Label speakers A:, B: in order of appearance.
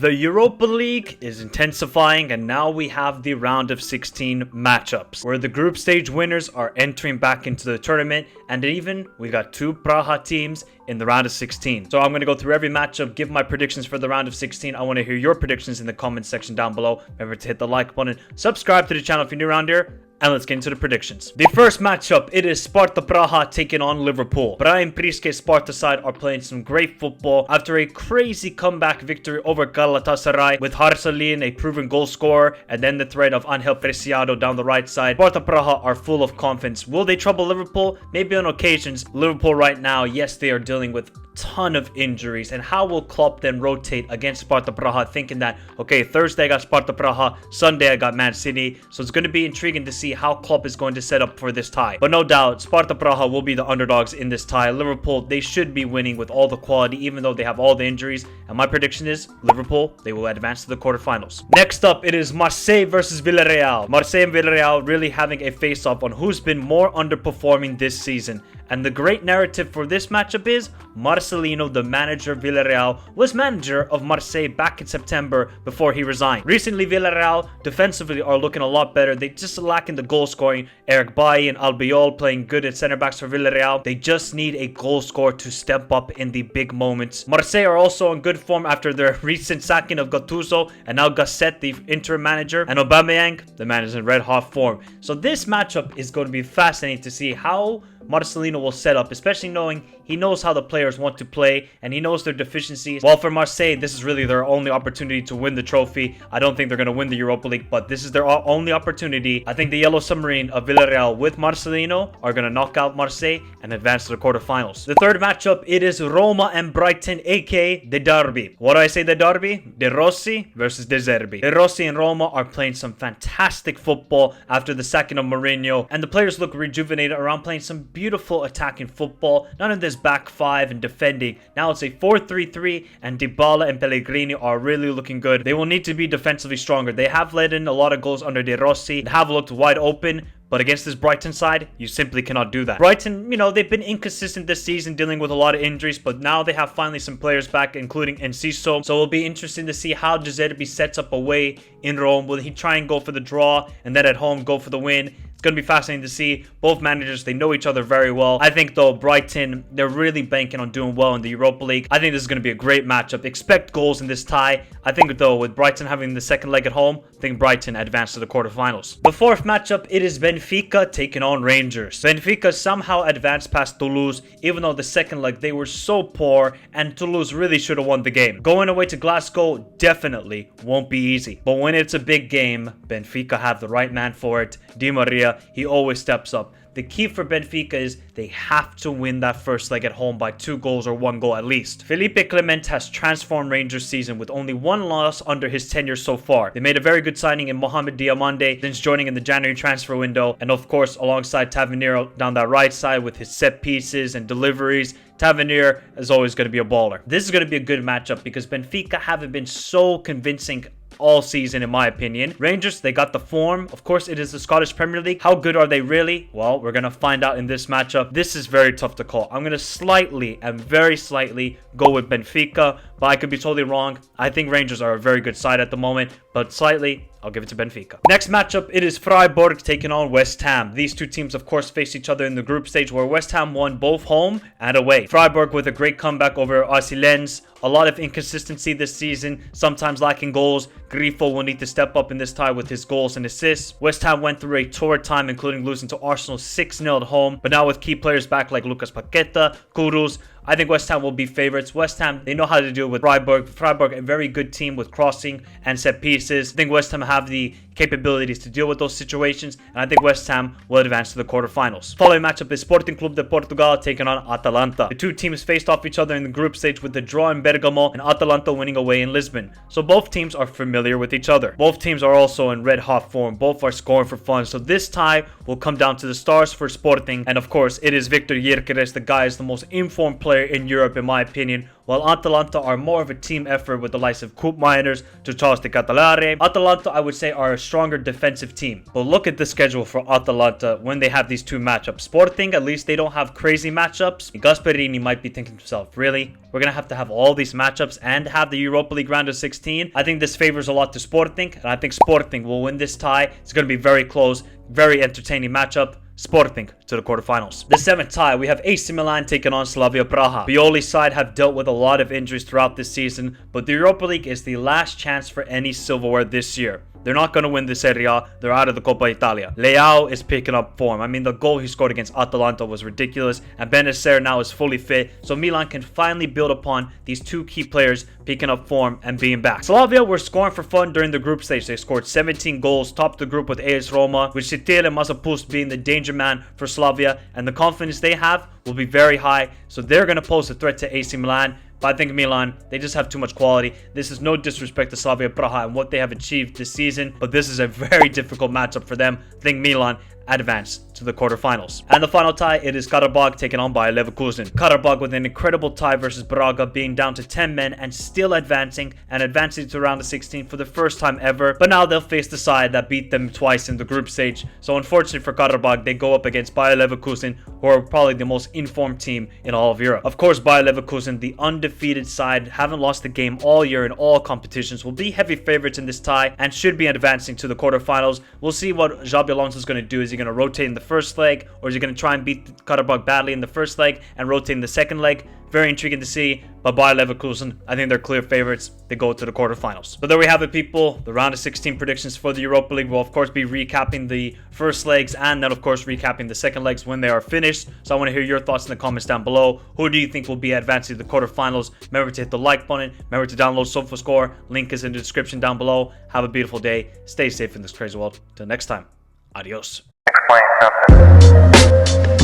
A: The Europa League is intensifying, and now we have the round of 16 matchups where the group stage winners are entering back into the tournament, and even we got two Praha teams in the round of 16. So I'm going to go through every matchup, give my predictions for the round of 16. I want to hear your predictions in the comment section down below. Remember to hit the like button, subscribe to the channel if you're new around here, and let's get into the predictions. The first matchup, it is Sparta Praha taking on Liverpool. Brian Priske Sparta side are playing some great football after a crazy comeback victory over Galatasaray with Harsalin, a proven goal scorer, and then the threat of Angel Preciado down the right side. Sparta Praha are full of confidence. Will they trouble Liverpool? Maybe on occasions. Liverpool right now, yes, they are dealing with ton of injuries, and how will Klopp then rotate against Sparta Praha, thinking that, okay, Thursday I got Sparta Praha, Sunday I got Man City, so it's going to be intriguing to see how Klopp is going to set up for this tie. But no doubt, Sparta Praha will be the underdogs in this tie. Liverpool, they should be winning with all the quality, even though they have all the injuries, and my prediction is Liverpool, they will advance to the quarterfinals. Next up, it is Marseille versus Villarreal. Marseille and Villarreal really having a face-off on who's been more underperforming this season. And the great narrative for this matchup is Marcelino, the manager of Villarreal, was manager of Marseille back in September before he resigned. Recently, Villarreal defensively are looking a lot better. They just lacking the goal scoring. Eric Bailly and Albiol playing good at center backs for Villarreal. They just need a goal scorer to step up in the big moments. Marseille are also in good form after their recent sacking of Gattuso, and now Gasset, the interim manager, and Aubameyang, the man is in red hot form. So this matchup is going to be fascinating to see how Marcelino will set up, especially knowing he knows how the players want to play and he knows their deficiencies. While for Marseille, this is really their only opportunity to win the trophy. I don't think they're going to win the Europa League, but this is their only opportunity. I think the Yellow Submarine of Villarreal with Marcelino are going to knock out Marseille and advance to the quarterfinals. The third matchup, it is Roma and Brighton, aka the Derby. What do I say, the Derby? De Rossi versus De Zerbi. De Rossi and Roma are playing some fantastic football after the sacking of Mourinho, and the players look rejuvenated around playing some beautiful attacking football. None of this back five and defending. Now it's a 4-3-3, and Dybala and Pellegrini are really looking good. They will need to be defensively stronger. They have let in a lot of goals under De Rossi and have looked wide open, but against this Brighton side, you simply cannot do that. Brighton, you know, they've been inconsistent this season, dealing with a lot of injuries, but now they have finally some players back, including Enciso. So it'll be interesting to see how De Zerbi sets up away in Rome. Will he try and go for the draw and then at home go for the win? It's going to be fascinating to see. Both managers, they know each other very well. I think, though, Brighton, they're really banking on doing well in the Europa League. I think this is going to be a great matchup. Expect goals in this tie. I think, though, with Brighton having the second leg at home, I think Brighton advanced to the quarterfinals. The fourth matchup, it is Benfica taking on Rangers. Benfica somehow advanced past Toulouse, even though the second leg, they were so poor, and Toulouse really should have won the game. Going away to Glasgow definitely won't be easy. But when it's a big game, Benfica have the right man for it. Di Maria, he always steps up. The key for Benfica is they have to win that first leg at home by 2 goals or 1 goal at least. Felipe Clement has transformed Rangers' season with only 1 loss under his tenure so far. They made a very good signing in Mohamed Diamande since joining in the January transfer window, and of course alongside Tavernier down that right side with his set pieces and deliveries. Tavernier is always going to be a baller. This is going to be a good matchup because Benfica haven't been so convincing all season, in my opinion. Rangers, they got the form. Of course, it is the Scottish Premier League. How good are they really? Well, we're going to find out in this matchup. This is very tough to call. I'm going to slightly and very slightly go with Benfica, but I could be totally wrong. I think Rangers are a very good side at the moment, but slightly, I'll give it to Benfica. Next matchup, it is Freiburg taking on West Ham. These two teams, of course, face each other in the group stage where West Ham won both home and away. Freiburg with a great comeback over Arsilens. A lot of inconsistency this season, sometimes lacking goals. Grifo will need to step up in this tie with his goals and assists. West Ham went through a torrid time, including losing to Arsenal 6-0 at home. But now with key players back like Lucas Paqueta, Kudus, I think West Ham will be favorites. West Ham, they know how to deal with Freiburg. Freiburg, a very good team with crossing and set pieces. I think West Ham have the capabilities to deal with those situations, and I think West Ham will advance to the quarterfinals. Following matchup is Sporting Club de Portugal taking on Atalanta. The two teams faced off each other in the group stage with the draw in Bergamo and Atalanta winning away in Lisbon. So both teams are familiar with each other. Both teams are also in red hot form. Both are scoring for fun. So this tie will come down to the stars for Sporting, and of course it is Victor Gyökeres. The guy is the most informed player in Europe, in my opinion. while Atalanta are more of a team effort with the likes of Koopmeiners to Charles de Catalare. Atalanta, I would say, are a stronger defensive team. But look at the schedule for Atalanta when they have these two matchups. Sporting, at least they don't have crazy matchups. Gasperini might be thinking to himself, really? We're going to have all these matchups and have the Europa League round of 16? I think this favors a lot to Sporting, and I think Sporting will win this tie. It's going to be very close, very entertaining matchup. Sporting to the quarterfinals. The 7th tie, we have AC Milan taking on Slavia Praha. Pioli's side have dealt with a lot of injuries throughout this season, but the Europa League is the last chance for any silverware this year. They're not going to win the Serie A. They're out of the Coppa Italia. Leao is picking up form. I mean, the goal he scored against Atalanta was ridiculous, and Benfica now is fully fit, so Milan can finally build upon these two key players picking up form and being back. Slavia were scoring for fun during the group stage. They scored 17 goals, topped the group with AS Roma, with Citel and Masopust being the danger man for Slavia, and the confidence they have will be very high, so they're going to pose a threat to AC Milan. But I think Milan, they just have too much quality. This is no disrespect to Slavia Praha and what they have achieved this season, but this is a very difficult matchup for them. I think Milan advance to the quarterfinals. And the final tie, it is Qarabag taken on by Leverkusen. Qarabag with an incredible tie versus Braga, being down to 10 men and still advancing to round of 16 for the first time ever. But now they'll face the side that beat them twice in the group stage. So unfortunately for Qarabag, they go up against Bayer Leverkusen, who are probably the most informed team in all of Europe. Of course, Bayer Leverkusen, the undefeated side, haven't lost a game all year in all competitions, will be heavy favorites in this tie and should be advancing to the quarterfinals. We'll see what Xabi Alonso is going to do. Is he going to rotate in the first leg, or is he going to try and beat Qarabag badly in the first leg and rotate in the second leg? Very intriguing to see, but Bayer Leverkusen, I think they're clear favorites. They go to the quarterfinals. So there we have it, people. The round of 16 predictions for the Europa League. We'll, of course, be recapping the first legs and then, of course, recapping the second legs when they are finished. So I want to hear your thoughts in the comments down below. Who do you think will be advancing to the quarterfinals? Remember to hit the like button. Remember to download SofaScore. Link is in the description down below. Have a beautiful day. Stay safe in this crazy world. Till next time. Adios.
B: Explain something.